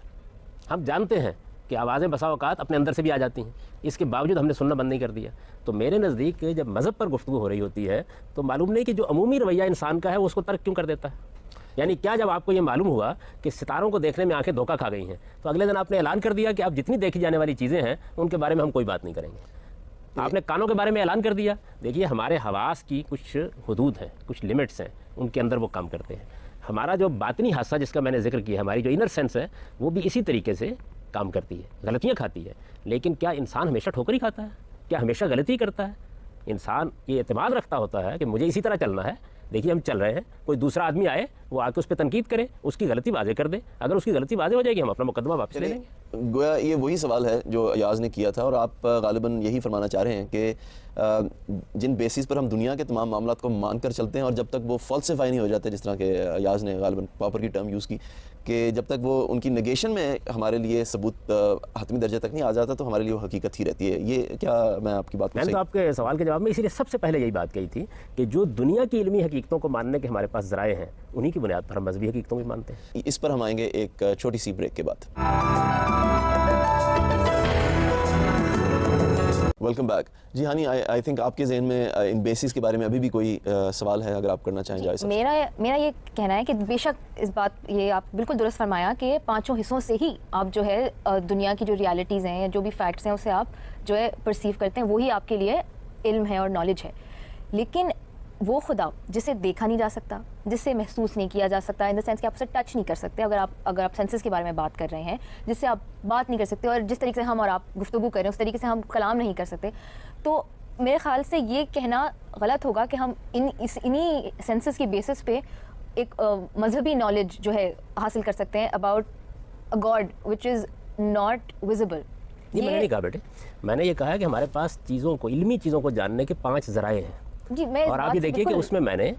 ہم جانتے ہیں کہ آوازیں بسا اوقات اپنے اندر سے بھی آ جاتی ہیں, اس کے باوجود ہم نے سننا بند نہیں کر دیا. تو میرے نزدیک جب مذہب پر گفتگو ہو رہی ہوتی ہے تو معلوم نہیں کہ جو عمومی رویہ انسان کا ہے وہ اس کو ترک کیوں کر دیتا ہے. یعنی کیا جب آپ کو یہ معلوم ہوا کہ ستاروں کو دیکھنے میں آنکھیں دھوکہ کھا گئی ہیں تو اگلے دن آپ نے اعلان کر دیا کہ آپ جتنی دیکھی جانے والی چیزیں ہیں ان کے بارے میں ہم کوئی بات نہیں کریں گے. آپ نے کانوں کے بارے میں اعلان کر دیا. دیکھیے ہمارے حواس کی کچھ حدود ہیں, کچھ لمٹس ہیں, ان کے اندر وہ کام کرتے ہیں. ہمارا جو باطنی حصہ جس کا میں نے ذکر کیا, ہماری جو انر سینس ہے, وہ بھی اسی طریقے سے کام کرتی ہے, غلطیاں کھاتی ہے. لیکن کیا انسان ہمیشہ ٹھوکر ہی کھاتا ہے؟ کیا ہمیشہ غلطی کرتا ہے؟ انسان یہ اعتماد رکھتا ہوتا ہے کہ مجھے اسی طرح چلنا ہے. دیکھیے ہم چل رہے ہیں, کوئی دوسرا آدمی آئے, وہ آ کے اس پہ تنقید کرے, اس کی غلطی واضح کر دے. اگر اس کی غلطی واضح ہو جائے گی ہم اپنا مقدمہ واپس لے لیں گے. گویا یہ وہی سوال ہے جو ایاز نے کیا تھا, اور آپ غالباً یہی فرمانا چاہ رہے ہیں کہ جن بیسس پر ہم دنیا کے تمام معاملات کو مان کر چلتے ہیں اور جب تک وہ فالسیفائی نہیں ہو جاتے, جس طرح کہ ایاز نے غالباً پاپر کی ٹرم یوز کی, کہ جب تک وہ ان کی نگیشن میں ہمارے لیے ثبوت حتمی درجے تک نہیں آ جاتا تو ہمارے لیے وہ حقیقت ہی رہتی ہے. یہ کیا میں آپ کی بات میں نے تو آپ کے سوال کے جواب میں اسی لیے سب سے پہلے یہی بات کہی تھی کہ جو دنیا کی علمی حقیقتوں کو ماننے کے ہمارے پاس ذرائع ہیں انہی کی بنیاد پر ہم مذہبی حقیقتوں کو مانتے ہیں. اس پر ہم آئیں گے ایک چھوٹی سی بریک کے بعد. Welcome back. جی ہانی, آئی تھنک آپ کے ذہن میں ان بیسس کے بارے میں ابھی بھی کوئی سوال ہے, اگر آپ کرنا چاہیں جائے. میرا یہ کہنا ہے کہ بے شک اس بات, یہ آپ بالکل درست فرمایا کہ 5 حصوں سے ہی آپ جو ہے دنیا کی جو ریالٹیز ہیں یا جو بھی فیکٹس ہیں اسے آپ جو ہے پرسیو کرتے ہیں, وہی آپ کے لیے علم ہے اور نالج ہے. لیکن وہ خدا جسے دیکھا نہیں جا سکتا, جسے محسوس نہیں کیا جا سکتا, ان دا سینس کہ آپ اسے ٹچ نہیں کر سکتے, اگر آپ سینسز کے بارے میں بات کر رہے ہیں, جس سے آپ بات نہیں کر سکتے, اور جس طریقے سے ہم اور آپ گفتگو کر رہے ہیں اس طریقے سے ہم کلام نہیں کر سکتے, تو میرے خیال سے یہ کہنا غلط ہوگا کہ ہم انہی سینسز کی بیسس پہ ایک مذہبی نالج جو ہے حاصل کر سکتے ہیں about a God which is not visible. یہ میں نے نہیں کہا بیٹے, میں نے یہ کہا ہے کہ ہمارے پاس چیزوں کو, علمی چیزوں کو جاننے کے 5 ذرائع ہیں. اور آپ یہ دیکھیے کہ اس میں نے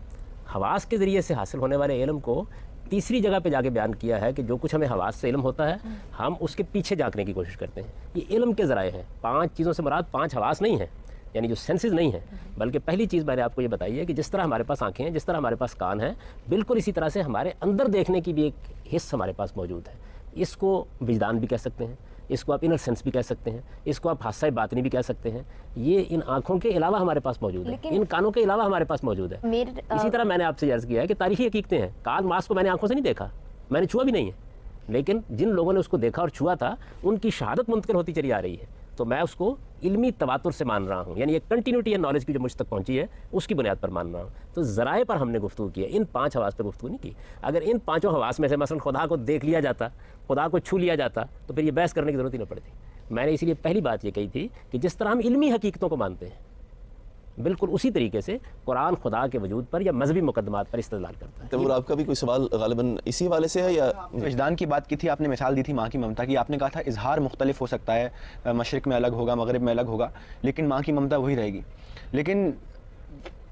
حواس کے ذریعے سے حاصل ہونے والے علم کو تیسری جگہ پہ جا کے بیان کیا ہے کہ جو کچھ ہمیں حواس سے علم ہوتا ہے ہم اس کے پیچھے جھانکنے کی کوشش کرتے ہیں. یہ علم کے ذرائع ہیں. 5 چیزوں سے مراد 5 حواس نہیں ہیں, یعنی جو سینسز نہیں ہیں, بلکہ پہلی چیز میں نے آپ کو یہ بتائی ہے کہ جس طرح ہمارے پاس آنکھیں ہیں, جس طرح ہمارے پاس کان ہیں, بالکل اسی طرح سے ہمارے اندر دیکھنے کی بھی ایک حص ہمارے پاس موجود ہے. اس کو وجدان بھی کہہ سکتے ہیں, اس کو آپ انر سینس بھی کہہ سکتے ہیں, اس کو آپ حاسہ باطنی بھی کہہ سکتے ہیں. یہ ان آنکھوں کے علاوہ ہمارے پاس موجود ہے, ان کانوں کے علاوہ ہمارے پاس موجود ہے. اسی طرح میں نے آپ سے عرض کیا ہے کہ تاریخی حقیقتیں ہیں. کارل مارکس کو میں نے آنکھوں سے نہیں دیکھا, میں نے چھوا بھی نہیں ہے, لیکن جن لوگوں نے اس کو دیکھا اور چھوا تھا ان کی شہادت منتقل ہوتی چلی آ رہی ہے. تو میں اس کو علمی تواتر سے مان رہا ہوں، یعنی ایک کنٹینیوٹی ہے نالج کی جو مجھ تک پہنچی ہے اس کی بنیاد پر مان رہا ہوں۔ تو ذرائع پر ہم نے گفتگو کی ہے، ان 5 حواس پہ گفتگو نہیں کی۔ اگر ان 5 حواس میں سے مثلا خدا کو دیکھ لیا جاتا، خدا کو چھو لیا جاتا، تو پھر یہ بحث کرنے کی ضرورت ہی نہ پڑتی۔ میں نے اسی لیے پہلی بات یہ کہی تھی کہ جس طرح ہم علمی حقیقتوں کو مانتے ہیں، بالکل اسی طریقے سے قرآن خدا کے وجود پر یا مذہبی مقدمات پر استدلال کرتا ہے۔ تیمور، آپ کا بھی کوئی سوال غالباً اسی والے سے ہے یا؟ وجدان کی بات کی تھی، آپ نے مثال دی تھی ماں کی ممتا کی، آپ نے کہا تھا اظہار مختلف ہو سکتا ہے، مشرق میں الگ ہوگا، مغرب میں الگ ہوگا، لیکن ماں کی ممتا وہی رہے گی۔ لیکن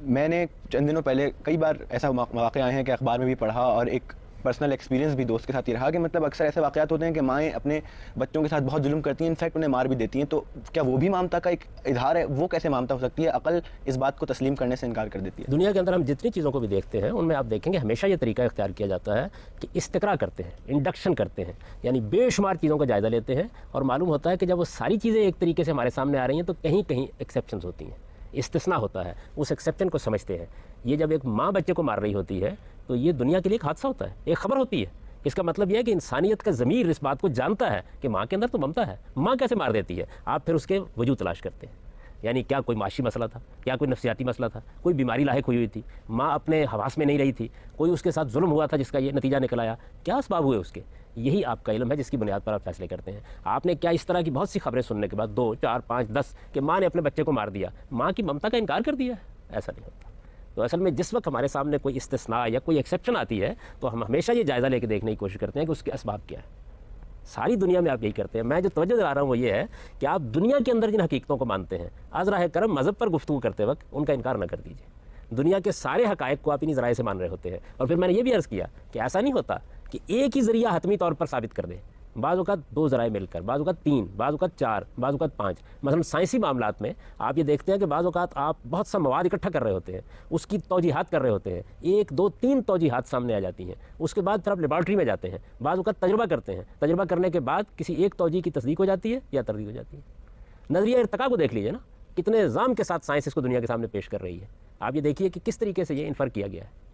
میں نے چند دنوں پہلے کئی بار ایسا واقعہ آئے ہیں کہ اخبار میں بھی پڑھا، اور ایک پرسنل ایکسپیرینس بھی دوست کے ساتھ یہ رہا کہ مطلب اکثر ایسے واقعات ہوتے ہیں کہ مائیں اپنے بچوں کے ساتھ بہت ظلم کرتی ہیں، انفیکٹ انہیں مار بھی دیتی ہیں۔ تو کیا وہ بھی ممتا کا ایک اظہار ہے؟ وہ کیسے ممتا ہو سکتی ہے؟ عقل اس بات کو تسلیم کرنے سے انکار کر دیتی ہے۔ دنیا کے اندر ہم جتنی چیزوں کو بھی دیکھتے ہیں ان میں آپ دیکھیں گے ہمیشہ یہ طریقہ اختیار کیا جاتا ہے کہ استقراء کرتے ہیں، انڈکشن کرتے ہیں، یعنی بے شمار چیزوں کا جائزہ لیتے ہیں، اور معلوم ہوتا ہے کہ جب وہ ساری چیزیں ایک طریقے سے ہمارے سامنے آ رہی ہیں تو کہیں کہیں ایکسیپشنز ہوتی ہیں، استثناء ہوتا ہے، اس ایکسیپشن کو سمجھتے ہیں۔ یہ جب ایک ماں بچے کو مار رہی ہوتی ہے تو یہ دنیا کے لیے ایک حادثہ ہوتا ہے، ایک خبر ہوتی ہے۔ اس کا مطلب یہ ہے کہ انسانیت کا ضمیر اس بات کو جانتا ہے کہ ماں کے اندر تو ممتا ہے، ماں کیسے مار دیتی ہے۔ آپ پھر اس کے وجود تلاش کرتے ہیں، یعنی کیا کوئی معاشی مسئلہ تھا، کیا کوئی نفسیاتی مسئلہ تھا، کوئی بیماری لاحق ہوئی تھی، ماں اپنے حواس میں نہیں رہی تھی، کوئی اس کے ساتھ ظلم ہوا تھا جس کا یہ نتیجہ نکل آیا، کیا اسباب ہوئے اس کے۔ یہی آپ کا علم ہے جس کی بنیاد پر آپ فیصلے کرتے ہیں۔ آپ نے کیا اس طرح کی بہت سی خبریں سننے کے بعد 2 4 5 10 کہ ماں نے اپنے بچے کو مار دیا، ماں کی ممتا کا انکار کر دیا ہے؟ ایسا نہیں ہوتا۔ تو اصل میں جس وقت ہمارے سامنے کوئی استثناء یا کوئی ایکسیپشن آتی ہے تو ہم ہمیشہ یہ جائزہ لے کے دیکھنے کی کوشش کرتے ہیں کہ اس کے اسباب کیا ہے۔ ساری دنیا میں آپ یہی کرتے ہیں۔ میں جو توجہ دلا رہا ہوں وہ یہ ہے کہ آپ دنیا کے اندر جن حقیقتوں کو مانتے ہیں، از راہ کرم مذہب پر گفتگو کرتے وقت ان کا انکار نہ کر دیجیے۔ دنیا کے سارے حقائق کو آپ انہی ذرائع سے مان رہے ہوتے ہیں۔ اور پھر میں نے یہ بھی عرض کیا کہ ایسا نہیں ہوتا کہ ایک ہی ذریعہ حتمی طور پر ثابت کر دے، بعض اوقات 2 ذرائع مل کر، بعض اوقات 3، بعض اوقات 4، بعض اوقات 5۔ مثلا سائنسی معاملات میں آپ یہ دیکھتے ہیں کہ بعض اوقات آپ بہت سا مواد اکٹھا کر رہے ہوتے ہیں، اس کی توجیحات کر رہے ہوتے ہیں، 1 2 3 توجیحات سامنے آ جاتی ہیں، اس کے بعد پھر آپ لیبارٹری میں جاتے ہیں، بعض اوقات تجربہ کرتے ہیں، تجربہ کرنے کے بعد کسی ایک توجیح کی تصدیق ہو جاتی ہے یا تردید ہو جاتی ہے۔ نظریہ ارتقاء کو دیکھ لیجیے نا، کتنے نظام کے ساتھ سائنس اس کو دنیا کے سامنے پیش کر رہی ہے۔ آپ یہ دیکھیے کہ کس طریقے سے یہ انفر کیا گیا ہے۔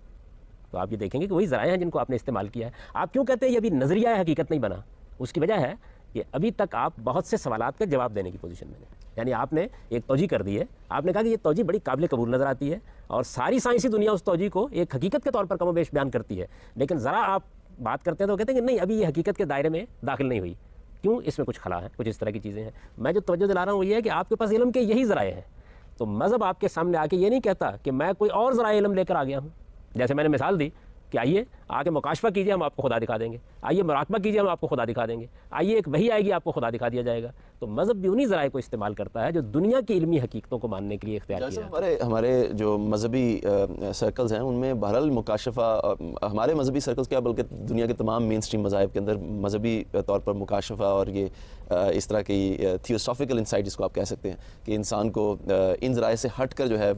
تو آپ یہ دیکھیں گے کہ وہی ذرائع ہیں جن کو آپ نے استعمال کیا ہے۔ آپ کیوں کہتے ہیں یہ ابھی نظریہ حقیقت نہیں بنا؟ اس کی وجہ ہے کہ ابھی تک آپ بہت سے سوالات کا جواب دینے کی پوزیشن میں ہیں۔ یعنی آپ نے ایک توجیہ کر دی ہے، آپ نے کہا کہ یہ توجیہ بڑی قابل قبول نظر آتی ہے اور ساری سائنسی دنیا اس توجیہ کو ایک حقیقت کے طور پر کم و بیش بیان کرتی ہے، لیکن ذرا آپ بات کرتے ہیں تو کہتے ہیں کہ نہیں، ابھی یہ حقیقت کے دائرے میں داخل نہیں ہوئی، کیوں؟ اس میں کچھ خلا ہے، کچھ اس طرح کی چیزیں ہیں۔ میں جو توجہ دلا رہا ہوں وہ یہ ہے کہ آپ کے پاس علم کے یہی ذرائع ہیں، تو مذہب آپ کے سامنے آ کے یہ نہیں کہتا کہ میں کوئی اور ذرائع علم لے کر آ گیا ہوں۔ جیسے میں نے مثال دی کہ آئیے آ کے مکاشفہ کیجیے، ہم آپ کو خدا دکھا دیں گے، آئیے مراقبہ کیجیے، ہم آپ کو خدا دکھا دیں گے، آئیے ایک وحی آئے گی، آپ کو خدا دکھا دیا جائے گا۔ تو مذہب بھی انہی ذرائع کو استعمال کرتا ہے جو دنیا کی علمی حقیقتوں کو ماننے کے لیے اختیار کیا ہے۔ ہمارے جو مذہبی سرکلز ہیں ان میں بہرحال مکاشفہ، ہمارے مذہبی سرکلز کیا بلکہ دنیا کے تمام مین اسٹریم مذاہب کے اندر مذہبی طور پر مکاشفہ اور یہ اس طرح کی تھیوسافیکل انسائٹ جس کو آپ کہہ سکتے ہیں کہ انسان کو ان ذرائع سے ہٹ کر جو ہے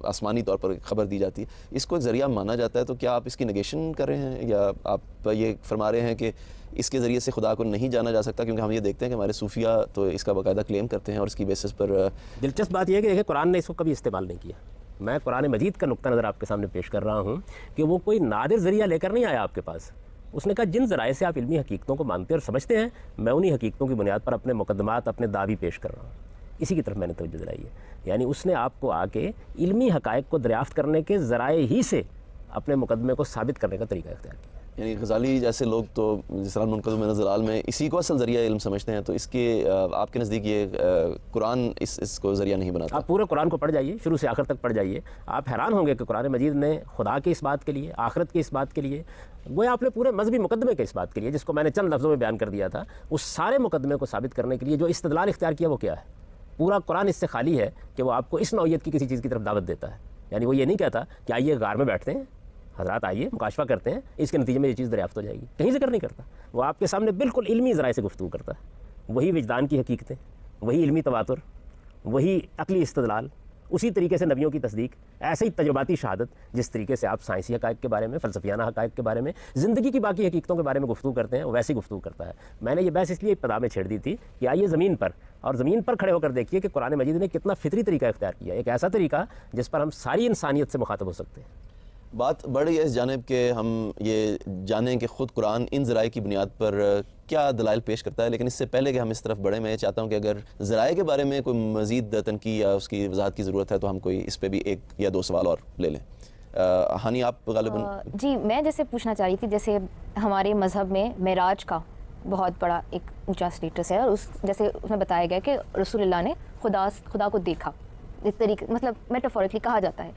آسمانی طور پر خبر دی جاتی ہے، اس کو ایک ذریعہ مانا جاتا ہے۔ تو کیا آپ اس کی نگیشن کر رہے ہیں یا آپ یہ فرما رہے ہیں کہ اس کے ذریعے سے خدا کو نہیں جانا جا سکتا؟ کیونکہ ہم یہ دیکھتے ہیں کہ ہمارے صوفیہ تو اس کا باقاعدہ کلیم کرتے ہیں اور اس کی بیسس پر۔ دلچسپ بات یہ ہے کہ دیکھیں قرآن نے اس کو کبھی استعمال نہیں کیا۔ میں قرآن مجید کا نقطہ نظر آپ کے سامنے پیش کر رہا ہوں کہ وہ کوئی نادر ذریعہ لے کر نہیں آیا آپ کے پاس۔ اس نے کہا جن ذرائع سے آپ علمی حقیقتوں کو مانتے اور سمجھتے ہیں، میں انہی حقیقتوں کی بنیاد پر اپنے مقدمات، اپنے دعوی پیش کر رہا ہوں۔ اسی کی طرف میں نے توجہ دلائی ہے، یعنی اس نے آپ کو آ کے علمی حقائق کو دریافت کرنے کے ذرائع ہی سے اپنے مقدمے کو ثابت کرنے کا طریقہ اختیار کیا۔ یعنی غزالی جیسے لوگ تو جس طرح منقذ من الضلال میں اسی کو اصل ذریعہ علم سمجھتے ہیں، تو اس کے آپ کے نزدیک یہ قرآن اس کو ذریعہ نہیں بناتا؟ آپ پورے قرآن کو پڑھ جائیے، شروع سے آخر تک پڑھ جائیے، آپ حیران ہوں گے کہ قرآن مجید نے خدا کے اس بات کے لیے، آخرت کے اس بات کے لیے، گویا آپ نے پورے مذہبی مقدمے کے اس بات کے لیے جس کو میں نے چند لفظوں میں بیان کر دیا تھا، اس سارے مقدمے کو ثابت کرنے کے لیے جو استدلال اختیار کیا وہ کیا ہے۔ پورا قرآن اس سے خالی ہے کہ وہ آپ کو اس نوعیت کی کسی چیز کی طرف دعوت دیتا ہے۔ یعنی وہ یہ نہیں کہتا کہ آئیے غار میں بیٹھتے ہیں، حضرات آئیے مکاشفہ کرتے ہیں، اس کے نتیجے میں یہ چیز دریافت ہو جائے گی، کہیں ذکر نہیں کرتا۔ وہ آپ کے سامنے بالکل علمی ذرائع سے گفتگو کرتا ہے، وہی وجدان کی حقیقتیں، وہی علمی تواتر، وہی عقلی استدلال، اسی طریقے سے نبیوں کی تصدیق، ایسے ہی تجرباتی شہادت جس طریقے سے آپ سائنسی حقائق کے بارے میں، فلسفیانہ حقائق کے بارے میں، زندگی کی باقی حقیقتوں کے بارے میں گفتگو کرتے ہیں، ویسی گفتگو کرتا ہے۔ میں نے یہ بحث اس لیے ابتدا میں چھیڑ دی تھی کہ آئیے زمین پر، اور زمین پر کھڑے ہو کر دیکھیے کہ قرآن مجید نے کتنا فطری طریقہ اختیار کیا، ایک ایسا طریقہ جس پر ہم ساری انسانیت سے مخاطب ہو سکتے ہیں۔ بات بڑھ رہی ہے اس جانب کہ ہم یہ جانیں کہ خود قرآن ان ذرائع کی بنیاد پر کیا دلائل پیش کرتا ہے، لیکن اس سے پہلے کہ ہم اس طرف بڑھیں میں یہ چاہتا ہوں کہ اگر ذرائع کے بارے میں کوئی مزید تنقید یا اس کی وضاحت کی ضرورت ہے تو ہم کوئی اس پہ بھی 1 یا 2 سوال اور لے لیں. ہانی آپ غالباً. جی میں جیسے پوچھنا چاہ رہی تھی، جیسے ہمارے مذہب میں معراج کا بہت بڑا ایک اونچا سٹیٹس ہے، اور جیسے اس میں بتایا گیا کہ رسول اللہ نے خدا کو دیکھا، اس طریقے مطلب میٹافورکلی کہا جاتا ہے.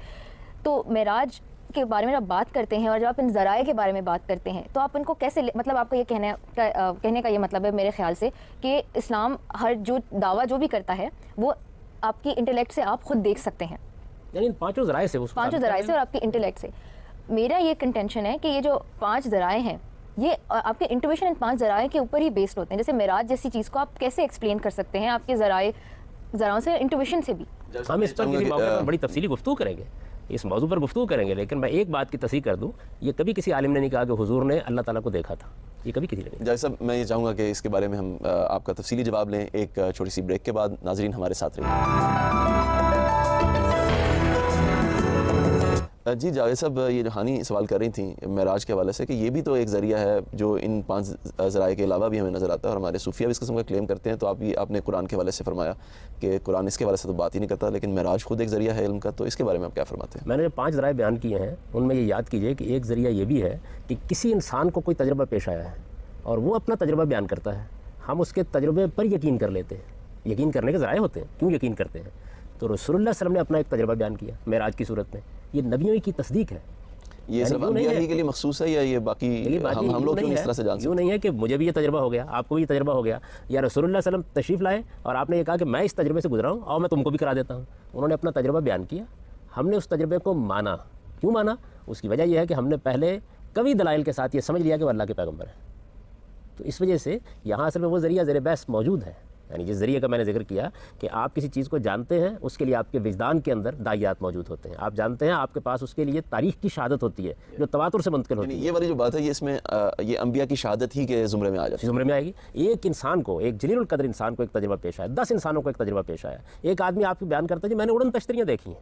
تو معراج کے بارے میں جب بات کرتے ہیں اور جب آپ ان ذرائع کے بارے میں بات کرتے ہیں تو آپ ان کو کیسے مطلب آپ کا یہ کہنے کا یہ مطلب ہے میرے خیال سے کہ اسلام ہر جو دعویٰ جو بھی کرتا ہے وہ آپ کی انٹلیکٹ سے آپ خود دیکھ سکتے ہیں، یعنی ان 5 ذرائع سے اور آپ کی انٹلیکٹ سے. میرا یہ کنٹینشن ہے کہ یہ جو 5 ذرائع ہیں یہ آپ کے انٹویشن ان 5 ذرائع کے اوپر ہی بیسڈ ہوتے ہیں. جیسے معراج جیسی چیز کو آپ کیسے ایکسپلین کر سکتے ہیں آپ کے ذرائعوں سے، انٹویشن سے بھی. ہم اس پر کسی موقع پر بڑی تفصیلی گفتگو کریں گے، اس موضوع پر گفتگو کریں گے، لیکن میں ایک بات کی تصحیح کر دوں، یہ کبھی کسی عالم نے نہیں کہا کہ حضور نے اللہ تعالیٰ کو دیکھا تھا، یہ کبھی کسی نے نہیں. جائز صاحب میں یہ چاہوں گا کہ اس کے بارے میں ہم آپ کا تفصیلی جواب لیں ایک چھوٹی سی بریک کے بعد. ناظرین ہمارے ساتھ رہیے. جی جاوید صاحب، یہ جو ہانی سوال کر رہی تھیں معراج کے حوالے سے کہ یہ بھی تو ایک ذریعہ ہے جو ان 5 ذرائع کے علاوہ بھی ہمیں نظر آتا ہے، اور ہمارے صوفیہ بھی اس قسم کا کلیم کرتے ہیں. تو آپ نے قرآن کے حوالے سے فرمایا کہ قرآن اس کے حوالے سے تو بات ہی نہیں کرتا، لیکن معراج خود ایک ذریعہ ہے علم کا، تو اس کے بارے میں آپ کیا فرماتے ہیں؟ میں نے جو 5 ذرائع بیان کیے ہیں ان میں یہ یاد کیجئے کہ ایک ذریعہ یہ بھی ہے کہ کسی انسان کو کوئی تجربہ پیش آیا ہے اور وہ اپنا تجربہ بیان کرتا ہے، ہم اس کے تجربے پر یقین کر لیتے ہیں. یقین کرنے کے ذرائع ہوتے ہیں، کیوں یقین کرتے ہیں؟ تو رسول اللہ صلی اللہ علیہ وسلم نے اپنا ایک تجربہ بیان کیا معراج کی صورت میں، یہ نبیوں کی تصدیق ہے. یہ صرف انبیاء ہی کے لیے مخصوص ہے یا یہ باقی ہم لوگ کیوں اس طرح سے جان سکتے ہیں؟ یوں نہیں ہے کہ مجھے بھی یہ تجربہ ہو گیا، آپ کو بھی یہ تجربہ ہو گیا، یا رسول اللہ صلی اللہ علیہ وسلم تشریف لائے اور آپ نے یہ کہا کہ میں اس تجربے سے گزرا ہوں اور میں تم کو بھی کرا دیتا ہوں. انہوں نے اپنا تجربہ بیان کیا، ہم نے اس تجربے کو مانا. کیوں مانا؟ اس کی وجہ یہ ہے کہ ہم نے پہلے کبھی دلائل کے ساتھ یہ سمجھ لیا کہ وہ اللہ کے پیغمبر ہیں. تو اس وجہ سے یہاں اصل میں وہ ذریعہ زیر بحث موجود ہے، یعنی جس ذریعے کا میں نے ذکر کیا کہ آپ کسی چیز کو جانتے ہیں، اس کے لیے آپ کے وجدان کے اندر داعیات موجود ہوتے ہیں. آپ جانتے ہیں، آپ کے پاس اس کے لیے تاریخ کی شہادت ہوتی ہے جو تواتر سے منتقل ہوتی ہے. یہ والی جو بات ہے یہ اس میں یہ انبیاء کی شہادت ہی کے زمرے میں آ جاتی ہے. زمرے میں آئے گی. ایک انسان کو، ایک جلیل القدر انسان کو ایک تجربہ پیش آیا، 10 انسانوں کو ایک تجربہ پیش آیا. ایک آدمی آپ کو بیان کرتا ہے جی میں نے اڑن تشتریاں دیکھی ہیں،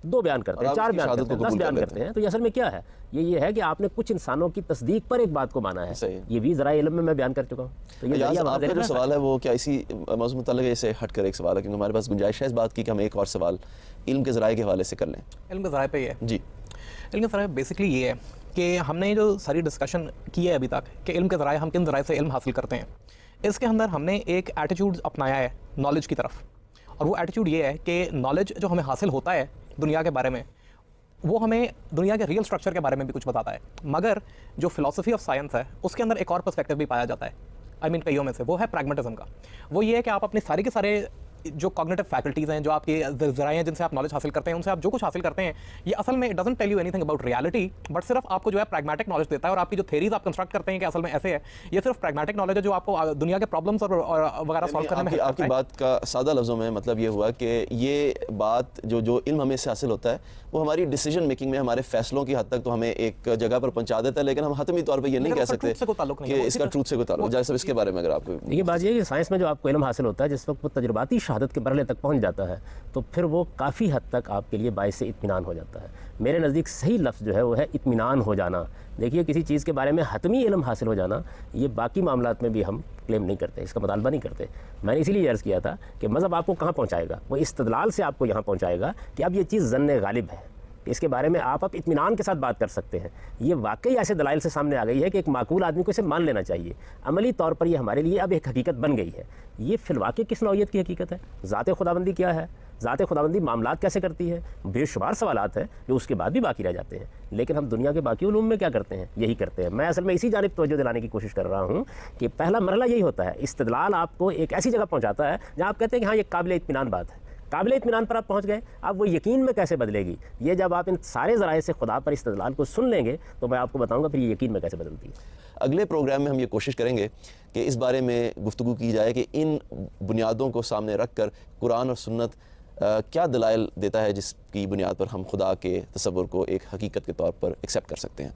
2 بیان کرتے ہیں، 4 بیان کرتے ہیں، 10 بیان کرتے ہیں. تو یہ اصل میں کیا ہے؟ یہ ہے کہ آپ نے کچھ انسانوں کی تصدیق پر ایک بات کو مانا ہے. یہ بھی ذرائع علم میں بیان کر چکا ہوں. تو یہ آپ کا جو سوال ہے وہ کیا اسی موضوع متعلق ہے؟ سے ہٹ کر ایک سوال ہے کیونکہ ہمارے پاس گنجائش ہے اس بات کی کہ ہم ایک اور سوال علم کے ذرائع کے حوالے سے کر لیں. علم کے ذرائع پہ یہ ہے جی، علم کے ذرائع بیسکلی یہ ہے کہ ہم نے جو ساری ڈسکشن کی ہے ابھی تک کہ علم کے ذرائع ہم کن ذرائع سے علم حاصل کرتے ہیں، اس کے اندر ہم نے ایک ایٹیٹیوڈ اپنایا ہے نالج کی طرف. اور وہ ایٹیٹیوڈ یہ ہے کہ نالج جو ہمیں حاصل ہوتا ہے دنیا کے بارے میں وہ ہمیں دنیا کے ریئل سٹرکچر کے بارے میں بھی کچھ بتاتا ہے. مگر جو فلسفی آف سائنس ہے اس کے اندر ایک اور پرسپیکٹیو بھی پایا جاتا ہے، کئیوں میں سے وہ ہے پریگمیٹزم کا. وہ یہ ہے کہ آپ اپنے سارے کے سارے جو کوگنیٹو فیکلٹیز ہیں، جو آپ کے ذرائع ہیں جن سے آپ نالج حاصل کرتے ہیں، ان سے آپ جو کچھ حاصل کرتے ہیں یہ اصل میں doesn't tell you any thing about reality, but صرف آپ کو جو ہے پریگمیٹک نالج دیتا ہے. اور آپ کی جو تھیریز آپ کنسٹرکٹ کرتے ہیں کہ اصل میں ایسے ہے، یہ صرف پریگمیٹک نالج ہے جو آپ کو دنیا کے پرابلمس اور وغیرہ سالو کرنے میں. آپ کی بات کا سادہ لفظوں میں مطلب یہ ہوا کہ یہ بات جو علم ہمیں سے حاصل ہوتا ہے وہ ہماری ڈیسیجن میکنگ میں، ہمارے فیصلوں کی حد تک تو ہمیں ایک جگہ پر پہنچا دیتا ہے، لیکن ہم حتمی طور پہ یہ نہیں کہہ سکتے کہ اس کا ٹروتھ سے کوئی تعلق. جیسے اس کے بارے میں اگر آپ کو یہ بات یہ ہے کہ سائنس میں جو آپ کو علم حاصل ہوتا ہے جس وقت وہ تجرباتی شہادت کے مرحلے تک پہنچ جاتا ہے تو پھر وہ کافی حد تک آپ کے لیے باعث اطمینان ہو جاتا ہے. میرے نزدیک صحیح لفظ جو ہے وہ ہے اطمینان ہو جانا. دیکھیے کسی چیز کے بارے میں حتمی علم حاصل ہو جانا یہ باقی معاملات میں بھی ہم کلیم نہیں کرتے، اس کا مطالبہ نہیں کرتے. میں نے اسی لیے عرض کیا تھا کہ مذہب آپ کو کہاں پہنچائے گا؟ وہ استدلال سے آپ کو یہاں پہنچائے گا کہ اب یہ چیز ظن غالب ہے، اس کے بارے میں آپ اطمینان کے ساتھ بات کر سکتے ہیں. یہ واقعی ایسے دلائل سے سامنے آ گئی ہے کہ ایک معقول آدمی کو اسے مان لینا چاہیے. عملی طور پر یہ ہمارے لیے اب ایک حقیقت بن گئی ہے. یہ فی الواقع کس نوعیت کی حقیقت ہے؟ ذات خداوندی کیا ہے؟ ذات خداوندی معاملات کیسے کرتی ہے؟ بے شمار سوالات ہیں جو اس کے بعد بھی باقی رہ جاتے ہیں. لیکن ہم دنیا کے باقی علوم میں کیا کرتے ہیں؟ یہی کرتے ہیں. میں اصل میں اسی جانب توجہ دلانے کی کوشش کر رہا ہوں کہ پہلا مرحلہ یہی ہوتا ہے. استدلال آپ کو ایک ایسی جگہ پہنچاتا ہے جہاں آپ کہتے ہیں کہ ہاں یہ قابل اطمینان بات ہے. قابل اطمینان پر آپ پہنچ گئے، اب وہ یقین میں کیسے بدلے گی؟ یہ جب آپ ان سارے ذرائع سے خدا پر استدلال کو سن لیں گے تو میں آپ کو بتاؤں گا پھر یہ یقین میں کیسے بدلتی ہے. اگلے پروگرام میں ہم یہ کوشش کریں گے کہ اس بارے میں گفتگو کی جائے کہ ان بنیادوں کو سامنے رکھ کر قرآن اور سنت کیا دلائل دیتا ہے جس کی بنیاد پر ہم خدا کے تصور کو ایک حقیقت کے طور پر ایکسیپٹ کر سکتے ہیں.